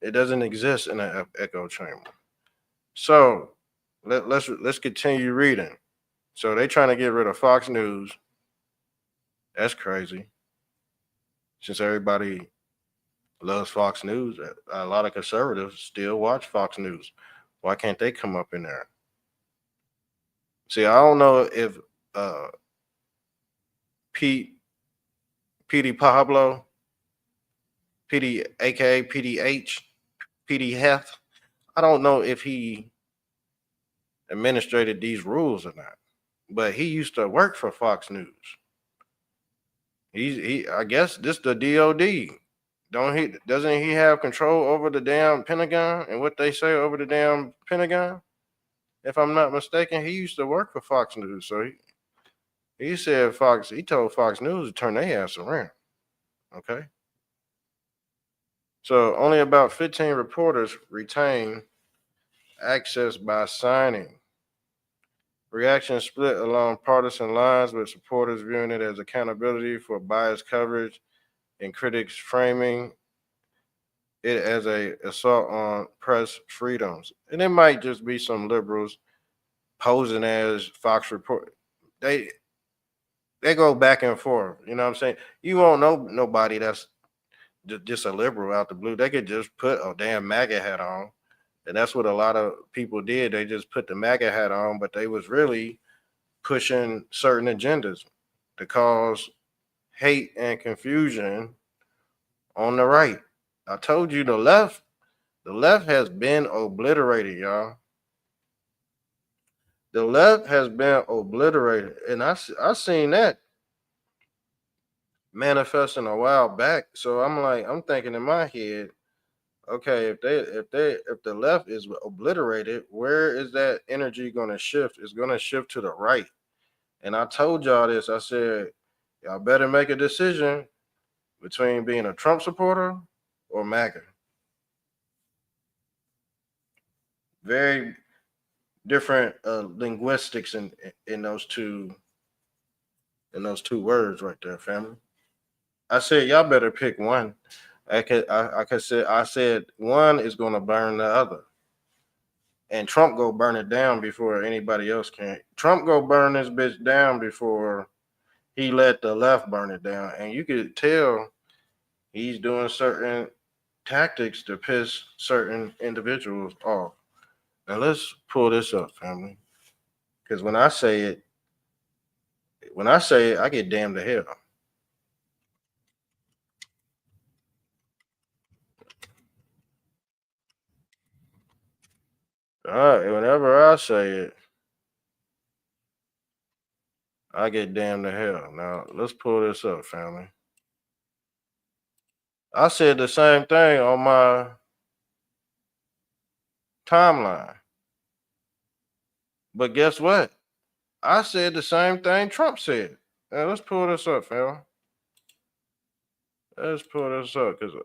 It doesn't exist in an echo chamber. So let's continue reading. So they trying to get rid of Fox News. That's crazy. Since everybody loves Fox News, a lot of conservatives still watch Fox News. Why can't they come up in there? See, I don't know if uh Pete Petey Pablo, Petey aka PDH, Petey Heth, I don't know if he administrated these rules or not. But he used to work for Fox News. He I guess this the DOD. Doesn't he have control over the damn Pentagon and what they say over the damn Pentagon? If I'm not mistaken, he used to work for Fox News. So he told Fox News to turn their ass around. Okay. So only about 15 reporters retain access by signing. Reaction split along partisan lines, with supporters viewing it as accountability for biased coverage and critics framing it as a assault on press freedoms. And it might just be some liberals posing as Fox report. They go back and forth. You know what I'm saying? You won't know nobody that's just a liberal out the blue. They could just put a damn MAGA hat on. And that's what a lot of people did. They just put the MAGA hat on, but they was really pushing certain agendas to cause hate and confusion on the right. I told you the left has been obliterated, y'all. The left has been obliterated. And I seen that manifesting a while back. So I'm thinking in my head, Okay, if the left is obliterated, where is that energy going to shift? It's going to shift to the right. And I told y'all this. I said, y'all better make a decision between being a Trump supporter or MAGA. Very different linguistics in those two words right there, family. I said y'all better pick one. I said one is gonna burn the other. And Trump go burn it down before anybody else can. Trump go burn this bitch down before he let the left burn it down. And you could tell he's doing certain tactics to piss certain individuals off. Now let's pull this up, family. Because when I say it, I get damned to hell. All right, whenever I say it, I get damned to hell. Now let's pull this up, family. I said the same thing on my timeline. But guess what? I said the same thing Trump said. Now let's pull this up, fam. Let's pull this up because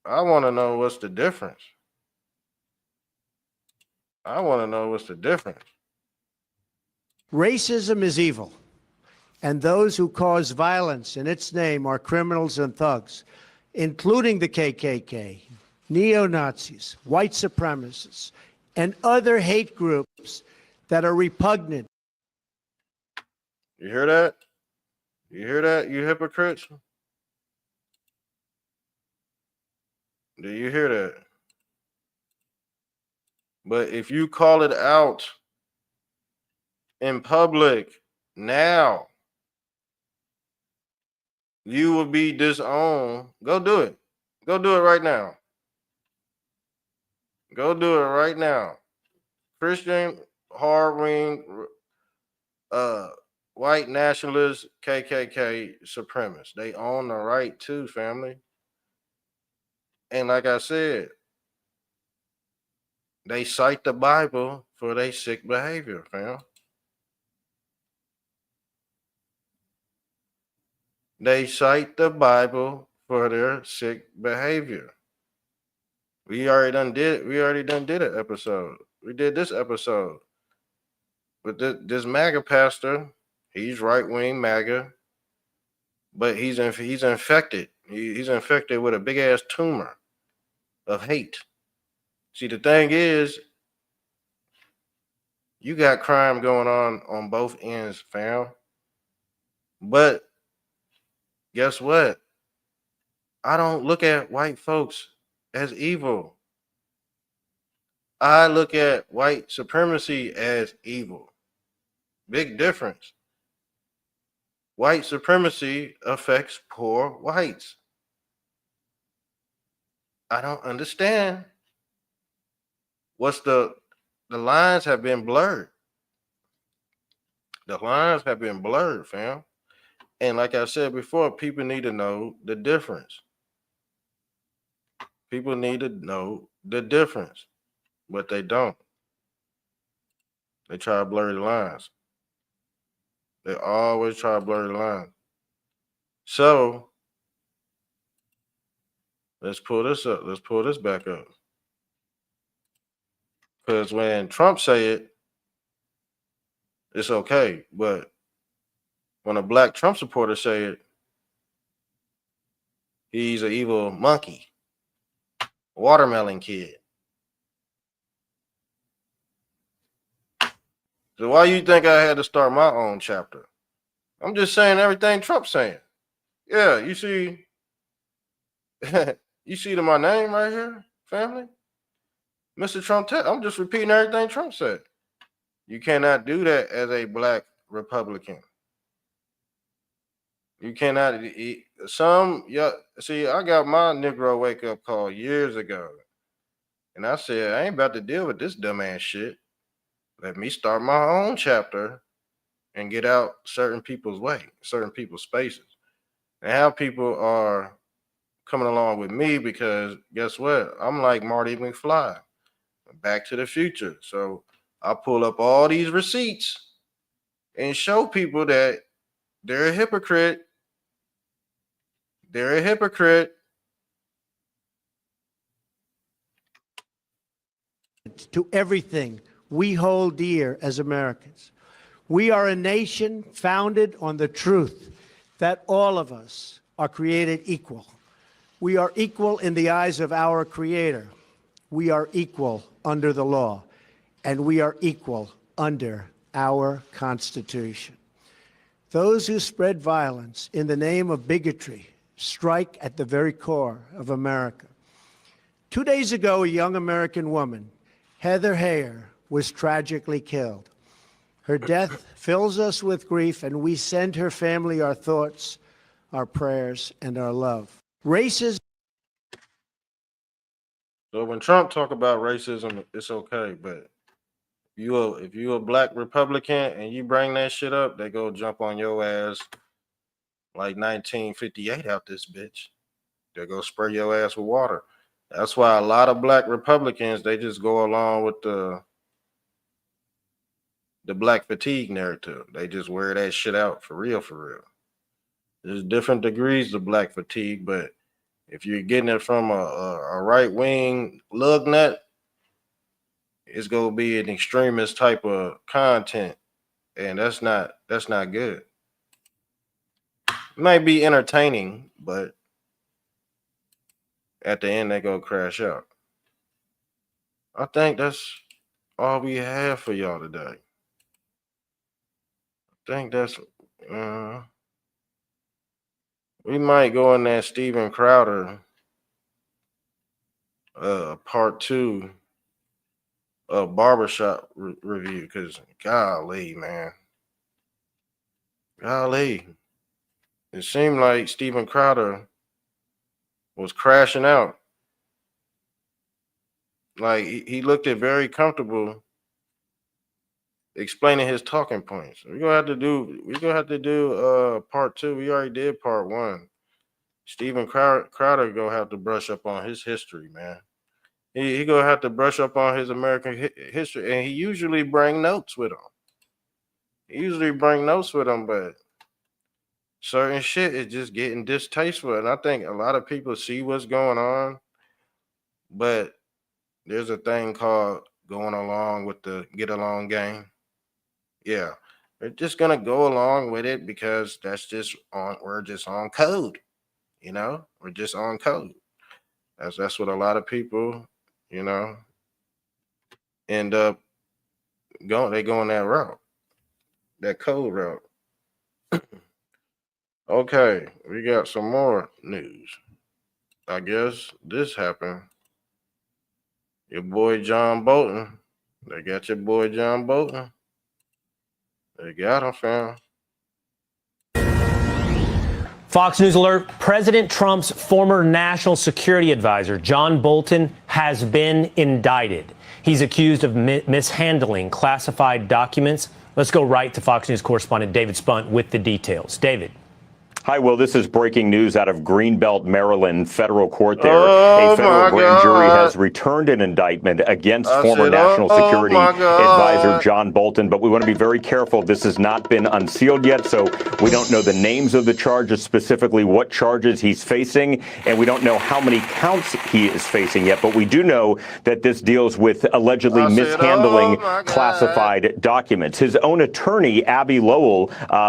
I want to know what's the difference. I want to know what's the difference. Racism is evil, and those who cause violence in its name are criminals and thugs, including the KKK, neo-Nazis, white supremacists, and other hate groups that are repugnant. You hear that? You hear that, you hypocrites? Do you hear that? But if you call it out in public now, you will be disowned. Go do it. Go do it right now. Go do it right now. Christian, hard-wing, white nationalist, KKK supremacists. They own the right too, family. And like I said, they cite the Bible for their sick behavior, fam. They cite the Bible for their sick behavior. We already done did an episode. We did this episode. But this MAGA pastor, he's right-wing MAGA, but he's infected. He's infected with a big ass tumor of hate. See, the thing is, you got crime going on both ends, fam. But guess what? I don't look at white folks as evil. I look at white supremacy as evil. Big difference. White supremacy affects poor whites. I don't understand. The lines have been blurred. The lines have been blurred, fam. And like I said before, people need to know the difference. People need to know the difference, but they don't. They try to blur the lines. They always try to blur the lines. So let's pull this up. Let's pull this back up. Because when Trump say it, it's okay. But when a black Trump supporter say it, he's an evil monkey, watermelon kid. So why you think I had to start my own chapter? I'm just saying everything Trump's saying. Yeah, you see, you see my name right here, family? Mr. Trump, I'm just repeating everything Trump said. You cannot do that as a black Republican. You cannot. See, I got my Negro wake up call years ago. And I said, I ain't about to deal with this dumbass shit. Let me start my own chapter and get out certain people's way, certain people's spaces. And how people are coming along with me because guess what? I'm like Marty McFly, Back to the Future. So I pull up all these receipts and show people that they're a hypocrite. They're a hypocrite. To everything we hold dear as Americans. We are a nation founded on the truth that all of us are created equal. We are equal in the eyes of our Creator. We are equal under the law, and we are equal under our Constitution. Those who spread violence in the name of bigotry strike at the very core of America. 2 days ago, a young American woman, Heather Heyer, was tragically killed. Her death fills us with grief, and we send her family our thoughts, our prayers, and our love. Racism. So when Trump talk about racism, it's okay, but if you a black Republican and you bring that shit up, they go jump on your ass like 1958 out this bitch. They go spray your ass with water. That's why a lot of black Republicans, they just go along with the black fatigue narrative. They just wear that shit out for real, for real. There's different degrees of black fatigue, but if you're getting it from a right wing lug nut, it's gonna be an extremist type of content, and that's not good. It might be entertaining, but at the end they go crash out. I think that's all we have for y'all today. I think that's we might go in that Steven Crowder part 2 barbershop review, because golly, man. Golly. It seemed like Steven Crowder was crashing out. Like he looked it very comfortable explaining his talking points. We're gonna have to do part 2. We already did part 1. Steven Crowder gonna have to brush up on his history, man. He gonna have to brush up on his American history, and he usually bring notes with him. But certain shit is just getting distasteful, and I think a lot of people see what's going on, but there's a thing called going along with the get along game. Yeah, they're just gonna go along with it because we're just on code, we're just on code. That's what a lot of people, end up going. They go on that route, that code route. Okay, we got some more news. I guess this happened. Your boy John Bolton. They got your boy John Bolton. They got him, fam. Fox News alert, President Trump's former national security advisor, John Bolton, has been indicted. He's accused of mishandling classified documents. Let's go right to Fox News correspondent David Spunt with the details. David. Hi, Will. This is breaking news out of Greenbelt, Maryland federal court there. A federal grand jury has returned an indictment against former national security advisor John Bolton. But we want to be very careful. This has not been unsealed yet, so we don't know the names of the charges, specifically what charges he's facing, and we don't know how many counts he is facing yet. But we do know that this deals with allegedly mishandling classified documents. His own attorney, Abby Lowell,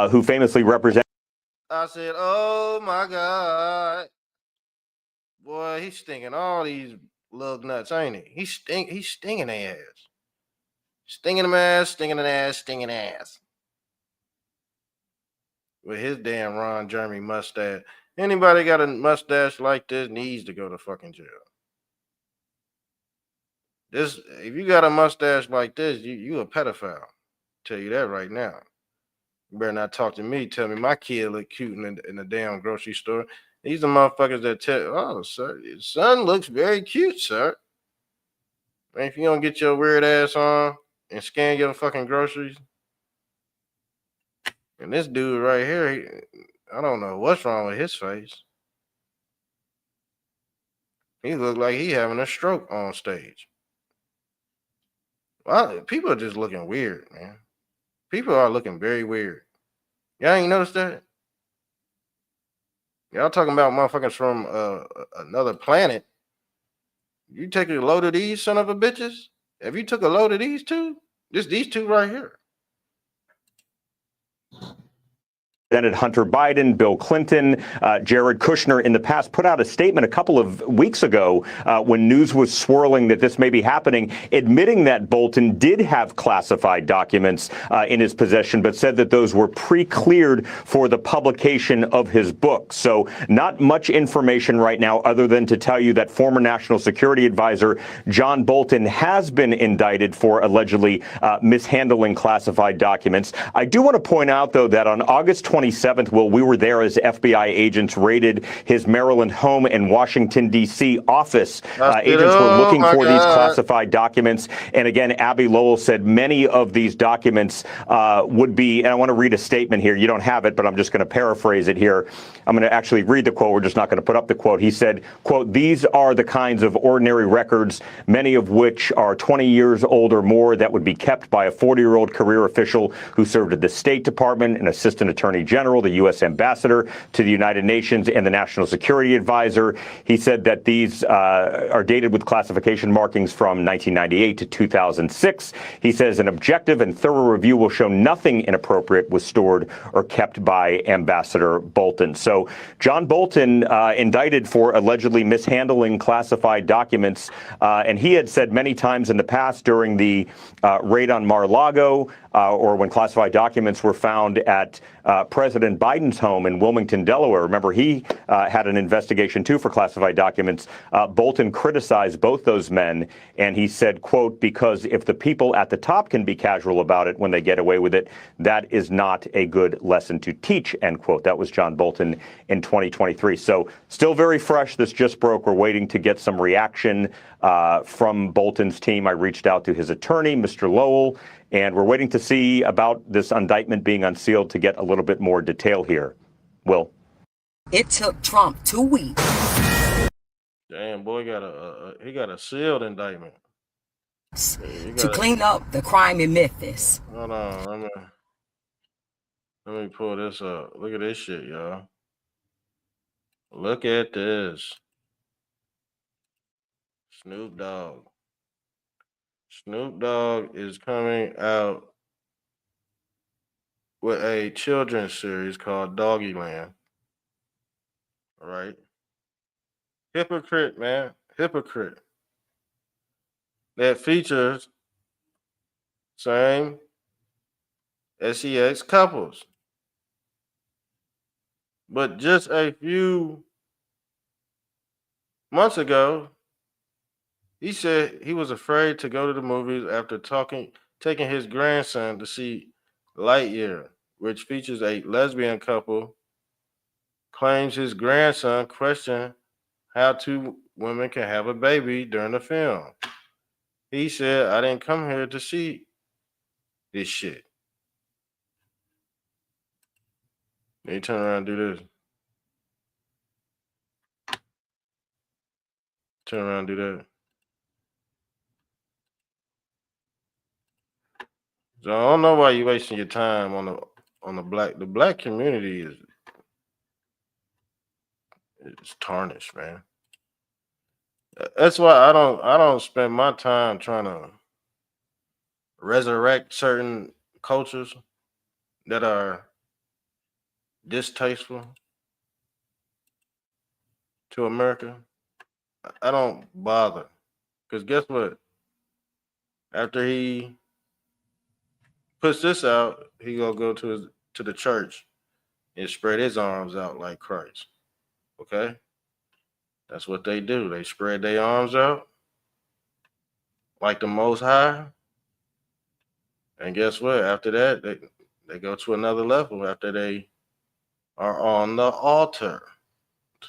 who famously represents. I said, oh my God. Boy, he's stinging all these lug nuts, ain't he? He's stinging their ass. Stinging them ass, stinging an ass, stinging ass. With his damn Ron Jeremy mustache. Anybody got a mustache like this needs to go to fucking jail. If you got a mustache like this, you a pedophile. Tell you that right now. You better not talk to me. Tell me my kid look cute in the damn grocery store. These are motherfuckers that tell, oh, sir, your son looks very cute, sir. Man, if you don't get your weird ass on and scan your fucking groceries. And this dude right here, I don't know what's wrong with his face. He looked like he having a stroke on stage. Well, people are just looking weird, man. People are looking very weird. Y'all ain't noticed that? Y'all talking about motherfuckers from another planet. You take a load of these son of a bitches? If you took a load of these two, just these two right here. President Hunter Biden, Bill Clinton, Jared Kushner in the past put out a statement a couple of weeks ago when news was swirling that this may be happening, admitting that Bolton did have classified documents in his possession, but said that those were pre-cleared for the publication of his book. So not much information right now other than to tell you that former National Security Advisor John Bolton has been indicted for allegedly mishandling classified documents. I do want to point out, though, that on August 27th, we were there as FBI agents raided his Maryland home and Washington, D.C. office. Agents were looking for these classified documents. And again, Abby Lowell said many of these documents would be, and I want to read a statement here. You don't have it, but I'm just going to paraphrase it here. I'm going to actually read the quote. We're just not going to put up the quote. He said, quote, "These are the kinds of ordinary records, many of which are 20 years old or more, that would be kept by a 40-year-old career official who served at the State Department, an assistant attorney general, the U.S. ambassador to the United Nations, and the National Security Advisor." He said that these are dated with classification markings from 1998 to 2006. He says an objective and thorough review will show nothing inappropriate was stored or kept by Ambassador Bolton. So John Bolton indicted for allegedly mishandling classified documents. And he had said many times in the past during the raid on Mar-a-Lago, or when classified documents were found at President Biden's home in Wilmington, Delaware. Remember, he had an investigation, too, for classified documents. Bolton criticized both those men, and he said, quote, "Because if the people at the top can be casual about it when they get away with it, that is not a good lesson to teach," end quote. That was John Bolton in 2023. So still very fresh. This just broke. We're waiting to get some reaction from Bolton's team. I reached out to his attorney, Mr. Lowell, and we're waiting to see about this indictment being unsealed to get a little bit more detail here. Will? It took Trump 2 weeks. Damn, boy, he got a sealed indictment. To clean up the crime in Memphis. Hold on, let me pull this up. Look at this shit, y'all. Look at this. Snoop Dogg. Snoop Dogg is coming out with a children's series called Doggyland. All right. Hypocrite, man. Hypocrite. That features same sex couples. But just a few months ago, he said he was afraid to go to the movies after taking his grandson to see Lightyear, which features a lesbian couple. Claims his grandson questioned how two women can have a baby during the film. He said, "I didn't come here to see this shit." They turn around and do this. Turn around and do that. So I don't know why you wasting your time on the black community is tarnished, man. That's why I don't spend my time trying to resurrect certain cultures that are distasteful to America. I don't bother, because guess what? After he puts this out, he gonna go to the church and spread his arms out like Christ. Okay? That's what they do. They spread their arms out like the Most High. And guess what? After that, they go to another level after they are on the altar.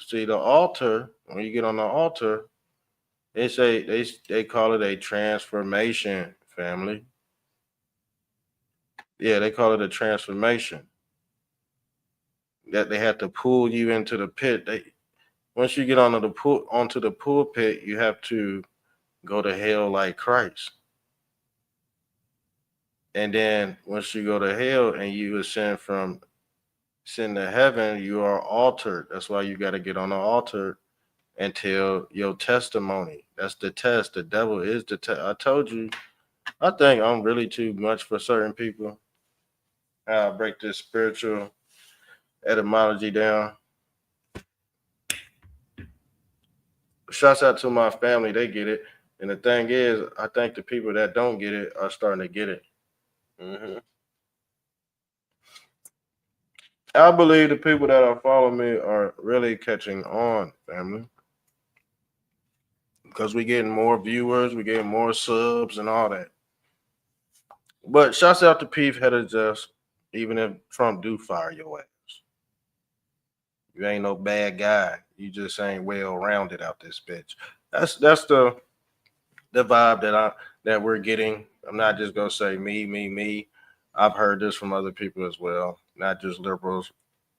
See, the altar, when you get on the altar, they call it a transformation, family. Yeah, they call it a transformation. That they have to pull you into the pit. once you get onto the pulpit, you have to go to hell like Christ. And then once you go to hell and you ascend from sin to heaven, you are altered. That's why you got to get on the altar and tell your testimony. That's the test. The devil is the test. I told you, I think I'm really too much for certain people. I'll break this spiritual etymology down. Shouts out to my family. They get it. And the thing is, I think the people that don't get it are starting to get it. I believe the people that are following me are really catching on, family. Because we're getting more viewers, we're getting more subs and all that. But shouts out to Pete Hegseth, even if Trump do fire your ass. You ain't no bad guy. You just ain't well rounded out this bitch. That's the vibe that we're getting. I'm not just gonna say me. I've heard this from other people as well, not just liberals,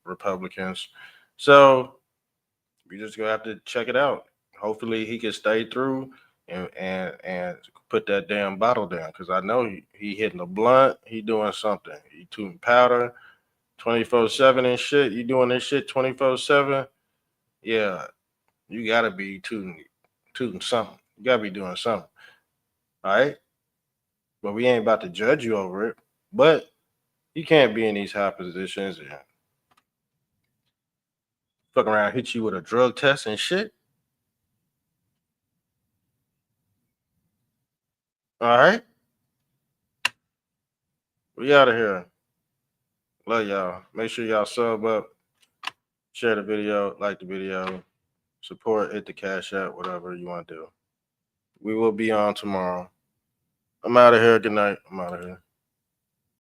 Republicans. So we just gonna have to check it out. Hopefully he can stay through and put that damn bottle down, because I know he hitting a blunt. He doing something. He tooting powder 24/7 and shit. You doing this shit 24/7? Yeah, you gotta be tooting something. You gotta be doing something. All right, but we ain't about to judge you over it. But you can't be in these high positions and fuck around, hit you with a drug test and shit. All right, we out of here. Love y'all. Make sure y'all sub up, share the video, like the video, support, hit the cash app, whatever you want to do. We will be on tomorrow. I'm out of here. Good night. I'm out of here.